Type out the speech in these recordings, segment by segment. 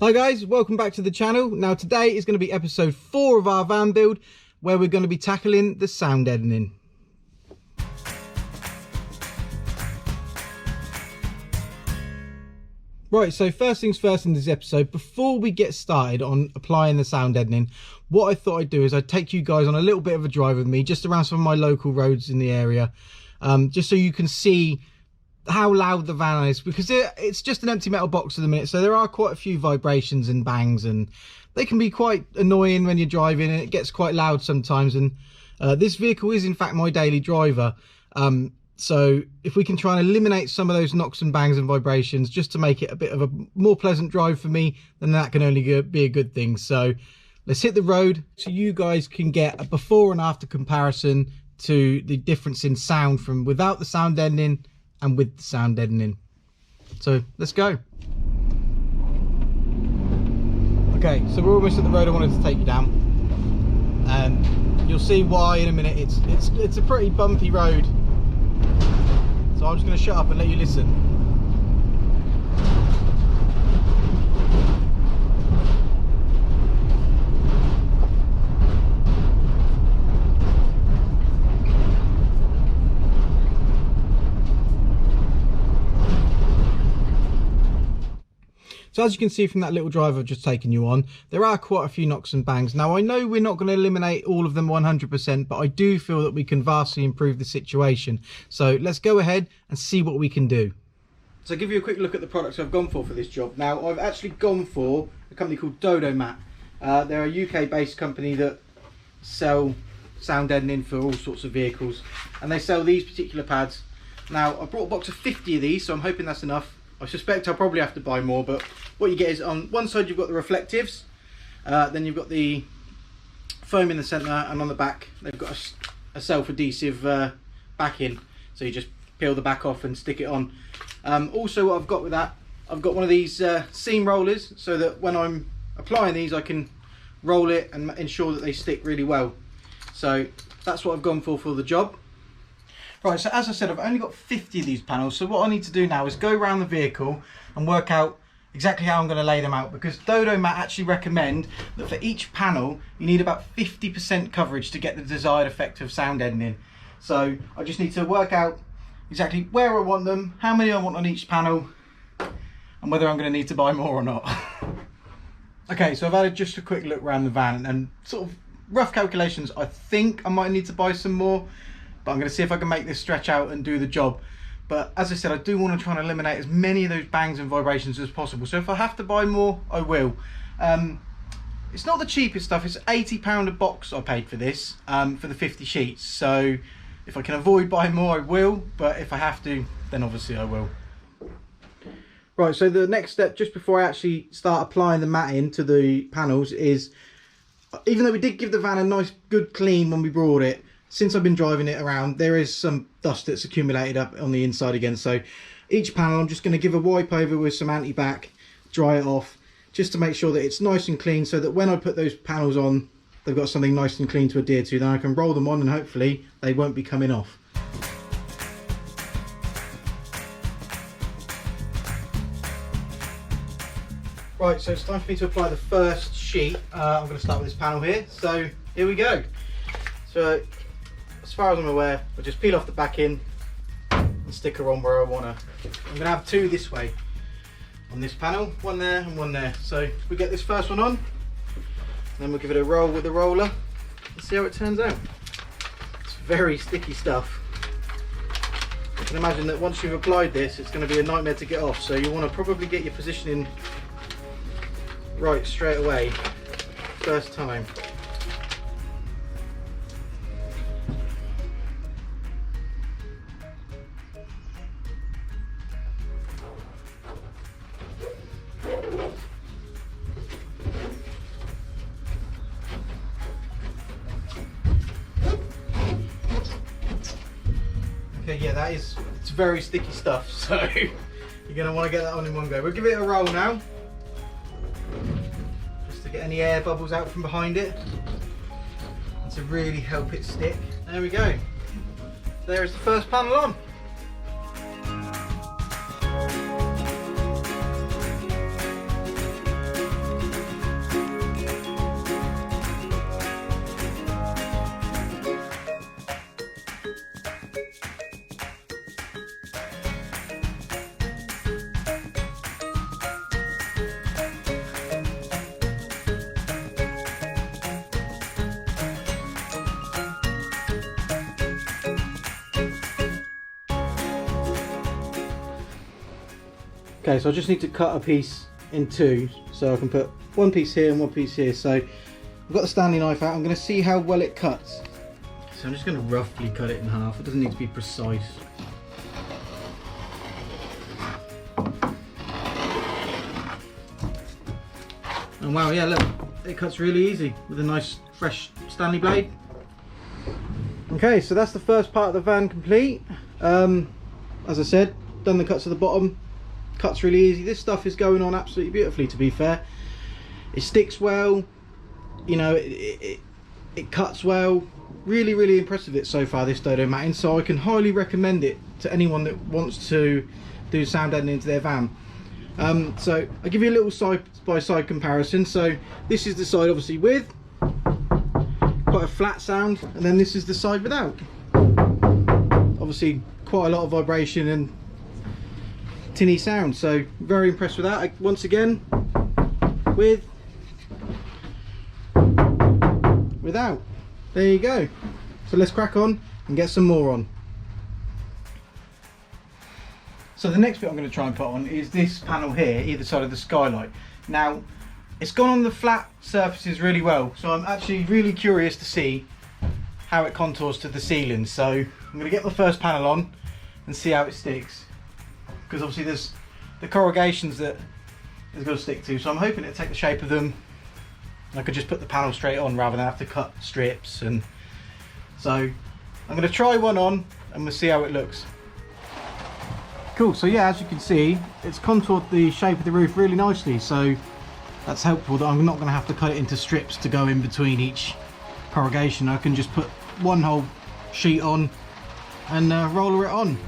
Hi guys, welcome back to the channel. Now today is going to be episode 4 of our van build, where we're going to be tackling the sound deadening. Right, so first things first in this episode, before we get started on applying the sound deadening, what I thought I'd do is I'd take you guys on a little bit of a drive with me, just around some of my local roads in the area, just so you can see how loud the van is, because it's just an empty metal box at the minute, so there are quite a few vibrations and bangs, and they can be quite annoying when you're driving, and it gets quite loud sometimes. And this vehicle is in fact my daily driver, so if we can try and eliminate some of those knocks and bangs and vibrations just to make it a bit of a more pleasant drive for me, then that can only be a good thing. So let's hit the road so you guys can get a before and after comparison to the difference in sound from without the sound deadening and with the sound deadening. So let's go. Okay, so we're almost at the road I wanted to take you down, and you'll see why in a minute. It's a pretty bumpy road, so I'm just going to shut up and let you listen. So as you can see from that little drive I've just taken you on, there are quite a few knocks and bangs. Now I know we're not going to eliminate all of them 100%, but I do feel that we can vastly improve the situation. So let's go ahead and see what we can do. So I'll give you a quick look at the products I've gone for this job. Now I've actually gone for a company called Dodo. They're a UK based company that sell sound deadening for all sorts of vehicles, and they sell these particular pads. Now I brought a box of 50 of these, so I'm hoping that's enough. I suspect I'll probably have to buy more, but what you get is on one side you've got the reflectives, then you've got the foam in the centre, and on the back they've got a self-adhesive backing, so you just peel the back off and stick it on. Also what I've got with that, I've got one of these seam rollers, so that when I'm applying these I can roll it and ensure that they stick really well. So that's what I've gone for the job. Right, so as I said, I've only got 50 of these panels, so what I need to do now is go around the vehicle and work out exactly how I'm going to lay them out, because Dodo actually recommend that for each panel you need about 50% coverage to get the desired effect of sound deadening. So I just need to work out exactly where I want them, how many I want on each panel, and whether I'm going to need to buy more or not. Okay, so I've had just a quick look around the van, and sort of rough calculations, I think I might need to buy some more. But I'm going to see if I can make this stretch out and do the job. But as I said, I do want to try and eliminate as many of those bangs and vibrations as possible. So if I have to buy more, I will. It's not the cheapest stuff. It's £80 a box I paid for this, for the 50 sheets. So if I can avoid buying more, I will. But if I have to, then obviously I will. Right, so the next step, just before I actually start applying the matting to the panels, is, even though we did give the van a nice good clean when we brought it, since I've been driving it around, there is some dust that's accumulated up on the inside again. So each panel I'm just going to give a wipe over with some anti-bac, dry it off, just to make sure that it's nice and clean, so that when I put those panels on, they've got something nice and clean to adhere to. Then I can roll them on and hopefully they won't be coming off. Right, so it's time for me to apply the first sheet. I'm going to start with this panel here. So here we go. So as far as I'm aware, I'll just peel off the backing and stick her on where I want her. I'm going to have two this way on this panel, one there and one there. So we get this first one on, and then we'll give it a roll with the roller and see how it turns out. It's very sticky stuff. You can imagine that once you've applied this, it's going to be a nightmare to get off. So you want to probably get your positioning right straight away, first time. Okay, yeah, it's very sticky stuff, so you're going to want to get that on in one go. We'll give it a roll now, just to get any air bubbles out from behind it, and to really help it stick. There we go. There is the first panel on. Okay, so I just need to cut a piece in two, so I can put one piece here and one piece here. So I've got the Stanley knife out. I'm going to see how well it cuts. So I'm just going to roughly cut it in half. It doesn't need to be precise. And wow, yeah, look, it cuts really easy with a nice fresh Stanley blade. Okay, so that's the first part of the van complete. As I said, done the cuts at the bottom. Cuts really easy. This stuff is going on absolutely beautifully, to be fair. It sticks well, you know, it cuts well. Really impressed with it so far, this Dodo matting, so I can highly recommend it to anyone that wants to do sound deadening to their van. So I'll give you a little side by side comparison. So this is the side obviously with quite a flat sound, and then this is the side without. Obviously quite a lot of vibration and tinny sound, so very impressed with that. Once again, with, without. There you go. So let's crack on and get some more on. So the next bit I'm going to try and put on is this panel here, either side of the skylight. Now, it's gone on the flat surfaces really well, so I'm actually really curious to see how it contours to the ceiling. So I'm going to get the first panel on and see how it sticks, because obviously there's the corrugations that it's got to stick to, so I'm hoping it'll take the shape of them. I could just put the panel straight on rather than have to cut strips. And so I'm going to try one on and we'll see how it looks. Cool, so yeah, as you can see, it's contoured the shape of the roof really nicely, so that's helpful that I'm not going to have to cut it into strips to go in between each corrugation. I can just put one whole sheet on and roller it on.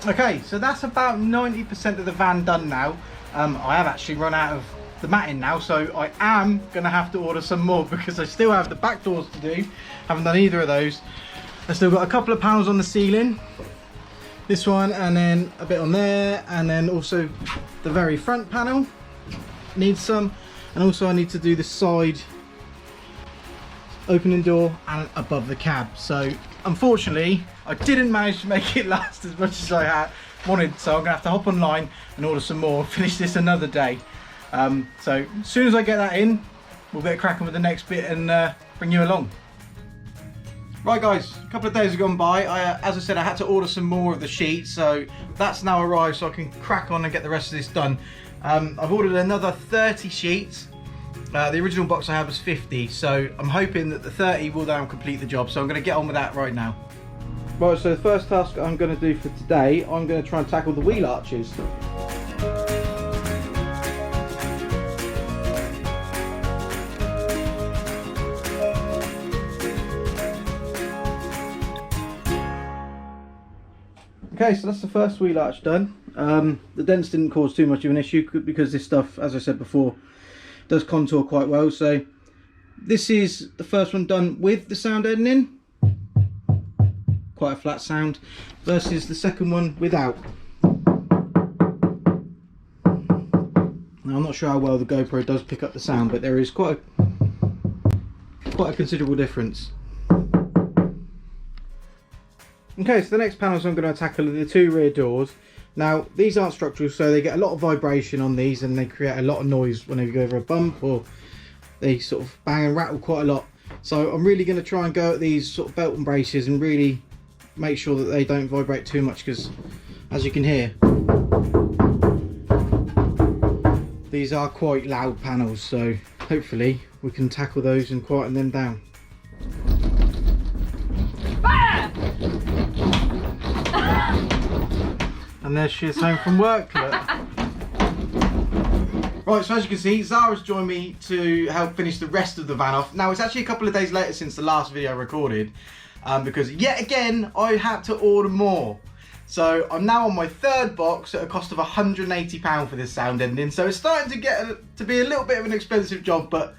Okay, so that's about 90% of the van done now. I have actually run out of the matting now, so I am going to have to order some more because I still have the back doors to do. Haven't done either of those. I've still got a couple of panels on the ceiling. This one, and then a bit on there, and then also the very front panel needs some. And also I need to do the side opening door and above the cab. So unfortunately I didn't manage to make it last as much as I wanted, so I'm gonna have to hop online and order some more, finish this another day. So as soon as I get that in, we'll get cracking with the next bit and bring you along. Right guys, a couple of days have gone by. As I said, I had to order some more of the sheets, so that's now arrived, so I can crack on and get the rest of this done. I've ordered another 30 sheets. The original box I had was 50, so I'm hoping that the 30 will now complete the job, so I'm going to get on with that right now. Right, so the first task I'm going to do for today, I'm going to try and tackle the wheel arches. Okay, so that's the first wheel arch done. The dents didn't cause too much of an issue because this stuff, as I said before, does contour quite well. So this is the first one done with the sound deadening, quite a flat sound, versus the second one without. Now I'm not sure how well the GoPro does pick up the sound, but there is quite a considerable difference. Okay, so the next panels I'm going to tackle are the two rear doors. Now these aren't structural, so they get a lot of vibration on these and they create a lot of noise whenever you go over a bump, or they sort of bang and rattle quite a lot. So I'm really going to try and go at these sort of belt and braces and really make sure that they don't vibrate too much, because as you can hear, these are quite loud panels, so hopefully we can tackle those and quieten them down. And there she is home from work. Look. Right, so as you can see, Zara's joined me to help finish the rest of the van off. Now it's actually a couple of days later since the last video I recorded, because yet again I had to order more. So I'm now on my third box at a cost of £180 for this sound deadening. So it's starting to get to be a little bit of an expensive job, but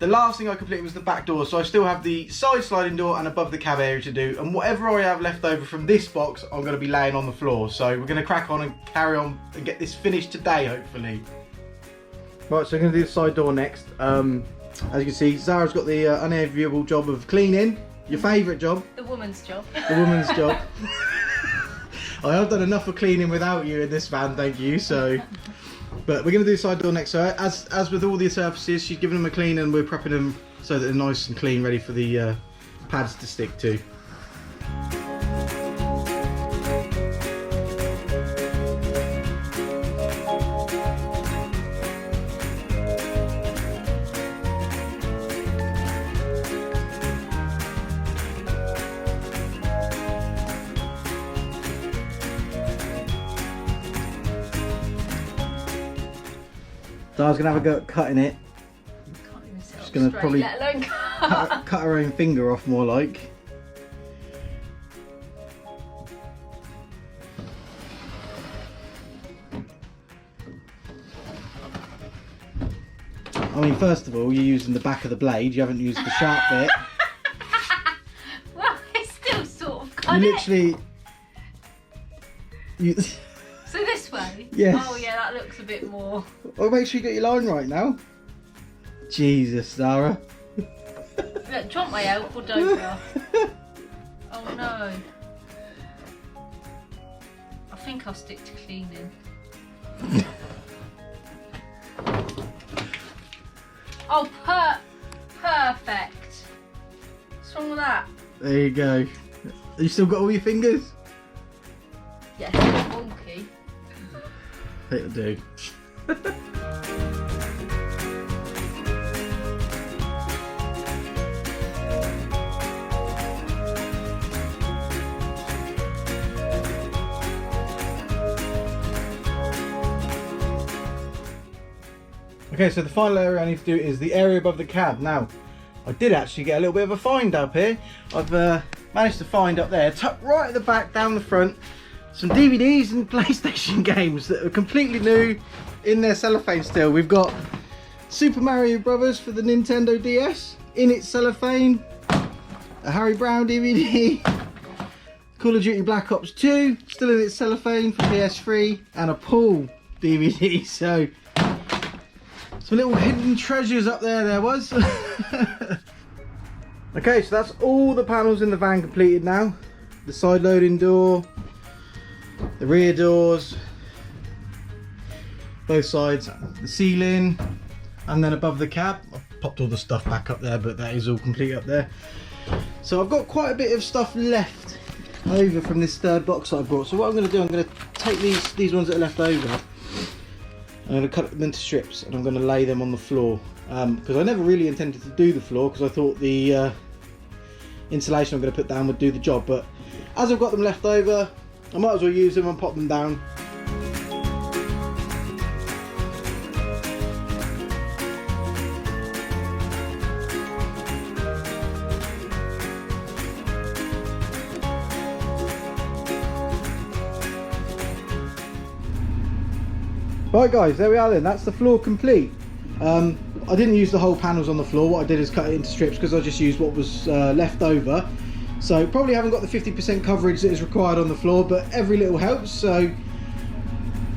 the last thing I completed was the back door, so I still have the side sliding door and above the cab area to do, and whatever I have left over from this box I'm going to be laying on the floor. So we're going to crack on and carry on and get this finished today, hopefully. Right, so we're going to do the side door next. As you can see, Zara's got the unenviable job of cleaning. Your favourite job? The woman's job. The woman's job. I have done enough of cleaning without you in this van, thank you. So, but we're going to do the side door next. So as with all the surfaces, she's giving them a clean and we're prepping them so that they're nice and clean, ready for the pads to stick to. So I was going to have a go at cutting it. Can't even sit She's up going to straight, probably let alone cut her own finger off, more like. I mean, first of all, you're using the back of the blade, you haven't used the sharp bit. Well, it's still sort of cut You it. literally... So this way? Yes. Oh yeah, that looks a bit more. Well, make sure you get your line right now. Jesus, Zara. Look, do you want my help or don't you? Oh no. I think I'll stick to cleaning. Oh, perfect. What's wrong with that? There you go. You still got all your fingers? Yes, it's wonky. It'll do. Okay, so the final area I need to do is the area above the cab. Now, I did actually get a little bit of a find up here. I've managed to find up there, tucked right at the back, down the front, some DVDs and PlayStation games that are completely new in their cellophane still. We've got Super Mario Brothers for the Nintendo DS in its cellophane, a Harry Brown DVD, Call of Duty Black Ops 2 still in its cellophane for PS3, and a Pool DVD. So some little hidden treasures up there was. Okay, so that's all the panels in the van completed now. The side loading door, the rear doors, both sides, the ceiling, and then above the cab. I've popped all the stuff back up there, but that is all complete up there. So I've got quite a bit of stuff left over from this third box that I brought. So what I'm going to do, I'm going to take these ones that are left over, I'm going to cut them into strips and I'm going to lay them on the floor, because I never really intended to do the floor because I thought the insulation I'm going to put down would do the job, but as I've got them left over, I might as well use them and pop them down. Right guys, there we are then, that's the floor complete. I didn't use the whole panels on the floor. What I did is cut it into strips because I just used what was left over. So probably haven't got the 50% coverage that is required on the floor, but every little helps. So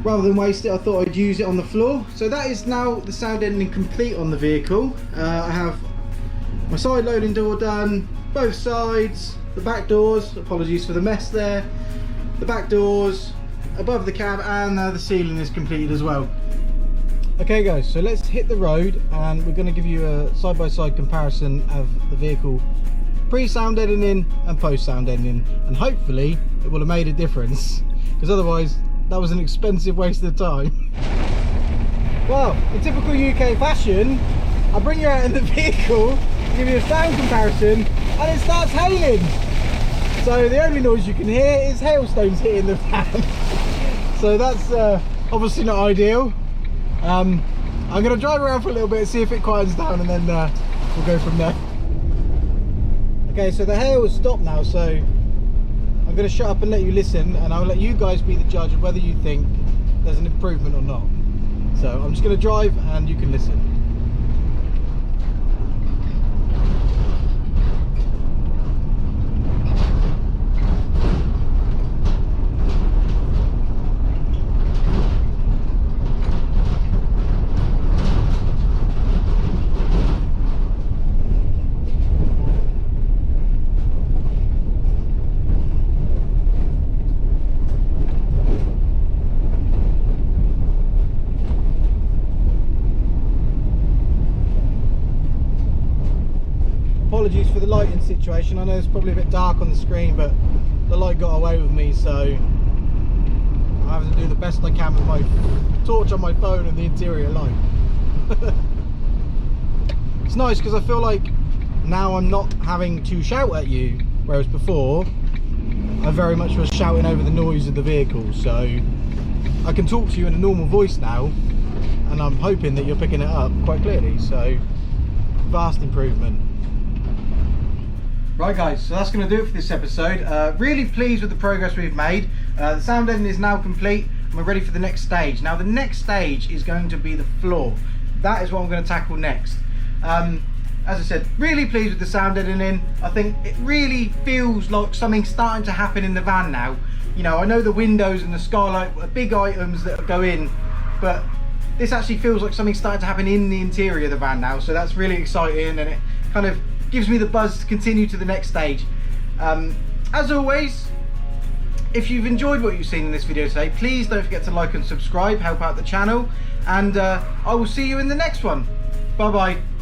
rather than waste it, I thought I'd use it on the floor. So that is now the sound deadening complete on the vehicle. I have my side loading door done, both sides, the back doors, apologies for the mess there, the back doors, above the cab, and the ceiling is completed as well. Okay guys, so let's hit the road and we're going to give you a side-by-side comparison of the vehicle pre-sound deadening and post-sound deadening, and hopefully it will have made a difference, because otherwise that was an expensive waste of time. Well, in typical UK fashion, I bring you out in the vehicle to give you a sound comparison and it starts hailing. So the only noise you can hear is hailstones hitting the van. So that's obviously not ideal. I'm going to drive around for a little bit, see if it quiets down, and then we'll go from there. Okay, so the hail has stopped now, so I'm going to shut up and let you listen, and I'll let you guys be the judge of whether you think there's an improvement or not. So I'm just going to drive and you can listen. apologies for the lighting situation. I know it's probably a bit dark on the screen, but the light got away with me, so I'm having to do the best I can with my torch on my phone and the interior light. It's nice because I feel like now I'm not having to shout at you, whereas before I very much was shouting over the noise of the vehicle. So I can talk to you in a normal voice now, and I'm hoping that you're picking it up quite clearly, so vast improvement. Right guys, so that's going to do it for this episode. Really pleased with the progress we've made. The sound deadening is now complete and we're ready for the next stage. Now the next stage is going to be the floor. That is what I'm going to tackle next. As I said, really pleased with the sound deadening. I think it really feels like something's starting to happen in the van now. You know, I know the windows and the skylight are big items that go in, but this actually feels like something's starting to happen in the interior of the van now, so that's really exciting, and it kind of gives me the buzz to continue to the next stage. As always, if you've enjoyed what you've seen in this video today, please don't forget to like and subscribe, help out the channel, and I will see you in the next one. Bye bye.